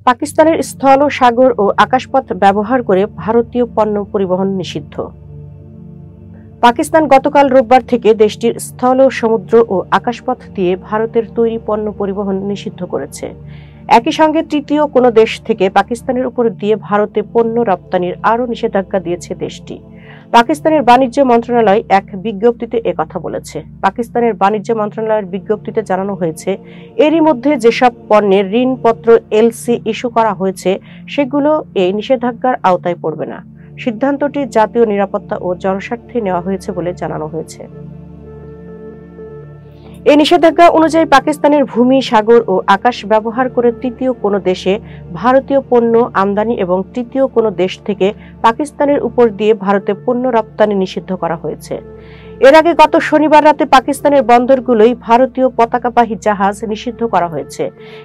পাকিস্তানের স্থল, সাগর ও আকাশপথ ব্যবহার করে ভারতীয় পণ্য পরিবহন নিষিদ্ধ। পাকিস্তান গতকাল রোববার থেকে দেশটির স্থল, সমুদ্র ও আকাশপথ দিয়ে ভারতের তৈরি পণ্য পরিবহন নিষিদ্ধ করেছে। একই সঙ্গে তৃতীয় কোনো দেশ থেকে পাকিস্তানের উপর দিয়ে ভারতে পণ্য রপ্তানির আরও নিষেধাজ্ঞা দিয়েছে দেশটি। পাকিস্তানের বাণিজ্য মন্ত্রণালয় এক বিজ্ঞপ্তিতে একথা বলেছে। পাকিস্তানের বাণিজ্য মন্ত্রণালয়ের বিজ্ঞপ্তিতে জানানো হয়েছে, এরই মধ্যে যেসব পণ্যের ঋণপত্র এলসি ইস্যু করা হয়েছে সেগুলো এই নিষেধাজ্ঞার আওতায় পড়বে না। সিদ্ধান্তটি জাতীয় নিরাপত্তা ও জনস্বার্থে নেওয়া হয়েছে বলে জানানো হয়েছে। এই নিষেধাজ্ঞা অনুযায়ী পাকিস্তানের ভূমি, সাগর ও আকাশ ব্যবহার করে তৃতীয় কোনো দেশে ভারতীয় পণ্য আমদানি এবং তৃতীয় কোনো দেশ থেকে পাকিস্তানের উপর দিয়ে ভারতে পণ্য রপ্তানি নিষিদ্ধ করা হয়েছে। এর আগে গত শনিবার রাতে পাকিস্তানের বন্দরগুলোই ভারতীয় পতাকাবাহী জাহাজ নিষিদ্ধ করা হয়েছে।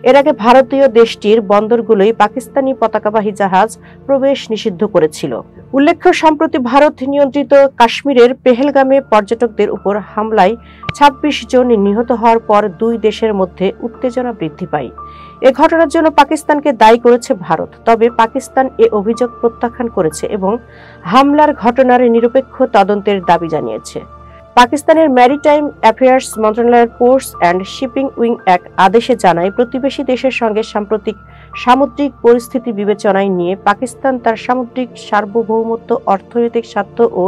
এর আগে ভারতীয় দেশটির বন্দরগুলোই পাকিস্তানি পতাকাবাহী জাহাজ প্রবেশ নিষিদ্ধ করেছিল। উল্লেখ্য, সম্প্রতি ভারত নিয়ন্ত্রিত কাশ্মীরের পেহেলগামে পর্যটকদের উপর হামলায় ২৬ জন নিহত হওয়ার পর দুই দেশের মধ্যে উত্তেজনা বৃদ্ধি পায়। এ ঘটনার জন্য পাকিস্তানকে দায়ী করেছে ভারত। তবে পাকিস্তান এ অভিযোগ প্রত্যাখ্যান করেছে এবং হামলার ঘটনার নিরপেক্ষ তদন্তের দাবি জানিয়েছে। পাকিস্তানের ম্যারিটাইম অ্যাফেয়ার্স মন্ত্রণালয়ের পোর্টস অ্যান্ড শিপিং উইং এক আদেশে জানায়, প্রতিবেশী দেশের সঙ্গে সাম্প্রতিক সামুদ্রিক পরিস্থিতি বিবেচনায় নিয়ে পাকিস্তান তার সামুদ্রিক সার্বভৌমত্ব, অর্থনৈতিক স্বার্থ ও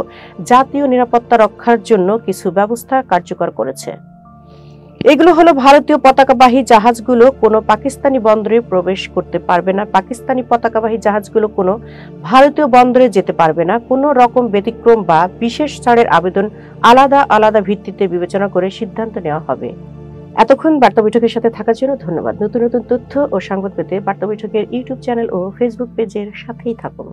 জাতীয় নিরাপত্তা রক্ষার জন্য কিছু ব্যবস্থা কার্যকর করেছে। এগুলো হলো, ভারতীয় পতাকাবাহী জাহাজগুলো কোনো পাকিস্তানি বন্দরে প্রবেশ করতে পারবে না, পাকিস্তানি পতাকাবাহী জাহাজগুলো কোনো ভারতীয় বন্দরে যেতে পারবে না, কোনো রকম ব্যতিক্রম বা বিশেষ ছাড়ের আবেদন আলাদা আলাদা ভিত্তিতে বিবেচনা করে সিদ্ধান্ত নেওয়া হবে। এতক্ষণ বার্তা বৈঠকের সাথে থাকার জন্য ধন্যবাদ। নতুন নতুন তথ্য ও সংবাদ পেতে বার্তা বৈঠকের ইউটিউব চ্যানেল ও ফেসবুক পেজের সাথেই থাকুন।